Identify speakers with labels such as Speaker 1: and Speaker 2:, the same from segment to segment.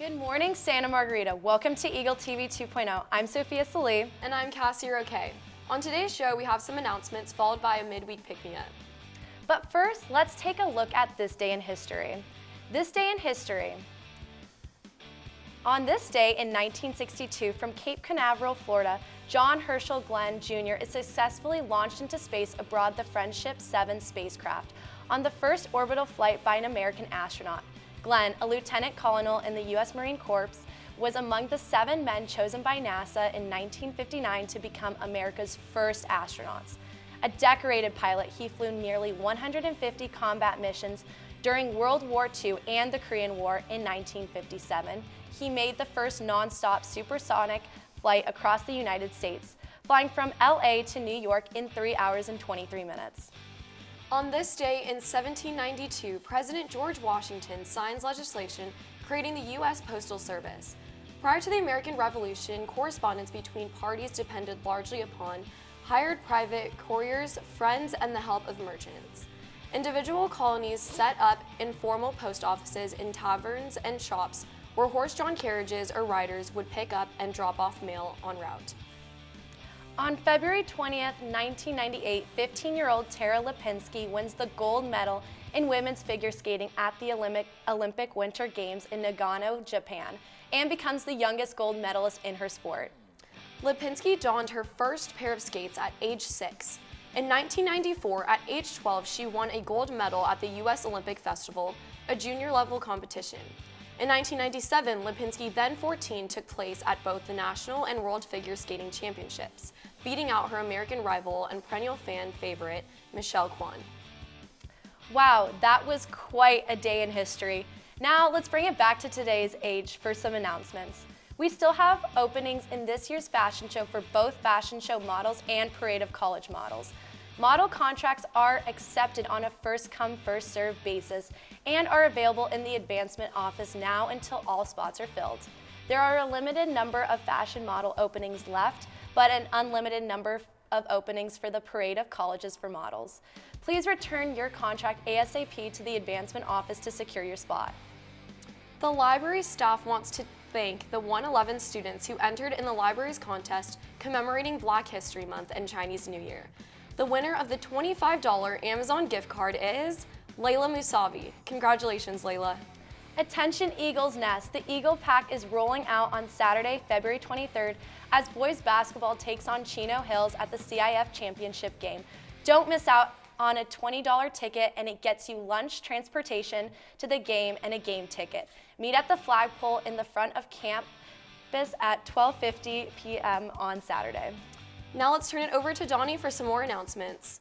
Speaker 1: Good morning, Santa Margarita. Welcome to Eagle TV 2.0. I'm Sophia Salee.
Speaker 2: And I'm Cassie Roque. On today's show, we have some announcements followed by a midweek pick-me-up.
Speaker 1: But first, let's take a look at this day in history. This day in history. On this day in 1962, from Cape Canaveral, Florida, John Herschel Glenn Jr. is successfully launched into space aboard the Friendship 7 spacecraft on the first orbital flight by an American astronaut. Glenn, a lieutenant colonel in the U.S. Marine Corps, was among the 7 men chosen by NASA in 1959 to become America's first astronauts. A decorated pilot, he flew nearly 150 combat missions during World War II and the Korean War in 1957. He made the first non-stop supersonic flight across the United States, flying from LA to New York in 3 hours and 23 minutes.
Speaker 2: On this day in 1792, President George Washington signs legislation creating the U.S. Postal Service. Prior to the American Revolution, correspondence between parties depended largely upon hired private couriers, friends, and the help of merchants. Individual colonies set up informal post offices in taverns and shops where horse-drawn carriages or riders would pick up and drop off mail en route.
Speaker 1: On February 20th, 1998, 15-year-old Tara Lipinski wins the gold medal in women's figure skating at the Olympic Winter Games in Nagano, Japan, and becomes the youngest gold medalist in her sport.
Speaker 2: Lipinski donned her first pair of skates at age 6. In 1994, at age 12, she won a gold medal at the U.S. Olympic Festival, a junior-level competition. In 1997, Lipinski, then 14, took place at both the National and World Figure Skating Championships, beating out her American rival and perennial fan favorite, Michelle Kwan.
Speaker 1: Wow, that was quite a day in history. Now let's bring it back to today's age for some announcements. We still have openings in this year's fashion show for both fashion show models and Parade of College models. Model contracts are accepted on a first-come, first-served basis and are available in the advancement office now until all spots are filled. There are a limited number of fashion model openings left, but an unlimited number of openings for the Parade of Colleges for models. Please return your contract ASAP to the advancement office to secure your spot.
Speaker 2: The library staff wants to thank the 111 students who entered in the library's contest commemorating Black History Month and Chinese New Year. The winner of the $25 Amazon gift card is Layla Musavi. Congratulations, Layla.
Speaker 1: Attention Eagles Nest, the Eagle Pack is rolling out on Saturday, February 23rd as boys basketball takes on Chino Hills at the CIF Championship game. Don't miss out on a $20 ticket, and it gets you lunch, transportation to the game, and a game ticket. Meet at the flagpole in the front of campus at 12:50 p.m. on Saturday.
Speaker 2: Now let's turn it over to Donny for some more announcements.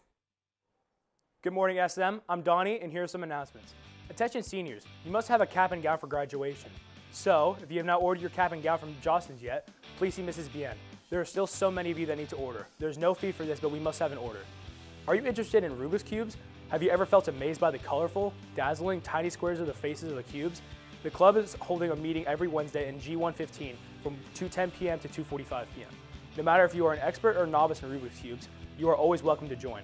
Speaker 3: Good morning, SM. I'm Donny, and here are some announcements. Attention seniors, you must have a cap and gown for graduation. So, if you have not ordered your cap and gown from Jostens yet, please see Mrs. Bien. There are still so many of you that need to order. There's no fee for this, but we must have an order. Are you interested in Rubik's Cubes? Have you ever felt amazed by the colorful, dazzling, tiny squares of the faces of the cubes? The club is holding a meeting every Wednesday in G115 from 2:10 p.m. to 2:45 p.m. No matter if you are an expert or novice in Rubik's Cubes, you are always welcome to join.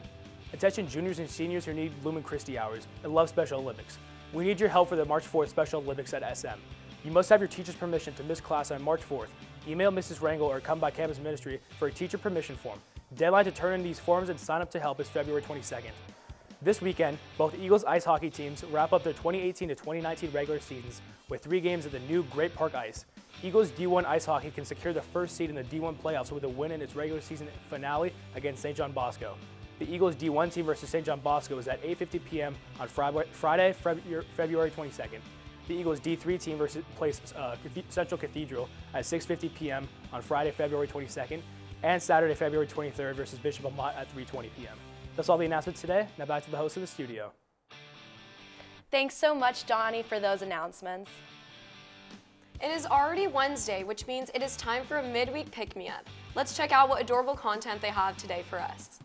Speaker 3: Attention juniors and seniors who need Lumen Christi hours and love Special Olympics. We need your help for the March 4th Special Olympics at SM. You must have your teacher's permission to miss class on March 4th. Email Mrs. Rangel or come by campus ministry for a teacher permission form. Deadline to turn in these forms and sign up to help is February 22nd. This weekend, both Eagles ice hockey teams wrap up their 2018 to 2019 regular seasons with 3 games at the new Great Park Ice. Eagles D1 ice hockey can secure the first seed in the D1 playoffs with a win in its regular season finale against St. John Bosco. The Eagles D1 team versus St. John Bosco is at 8:50 p.m. on Friday, February 22nd. The Eagles D3 team plays Central Cathedral at 6:50 p.m. on Friday, February 22nd, and Saturday, February 23rd versus Bishop Amat at 3:20 p.m. That's all the announcements today. Now back to the host of the studio.
Speaker 1: Thanks so much, Donny, for those announcements.
Speaker 2: It is already Wednesday, which means it is time for a midweek pick-me-up. Let's check out what adorable content they have today for us.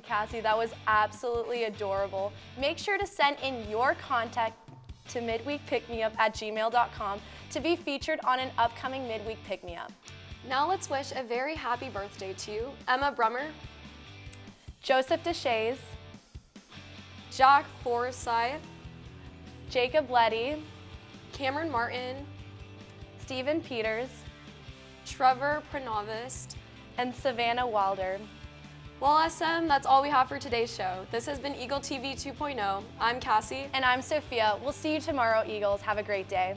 Speaker 1: you, Cassie. That was absolutely adorable. Make sure to send in your contact to midweekpickmeup@gmail.com to be featured on an upcoming Midweek Pick Me Up.
Speaker 2: Now let's wish a very happy birthday to Emma Brummer,
Speaker 1: Joseph Deshays,
Speaker 2: Jack Forsyth,
Speaker 1: Jacob Letty,
Speaker 2: Cameron Martin,
Speaker 1: Stephen Peters,
Speaker 2: Trevor Pranovist,
Speaker 1: and Savannah Wilder.
Speaker 2: Well, SM, that's all we have for today's show. This has been Eagle TV 2.0. I'm Cassie.
Speaker 1: And I'm Sophia. We'll see you tomorrow, Eagles. Have a great day.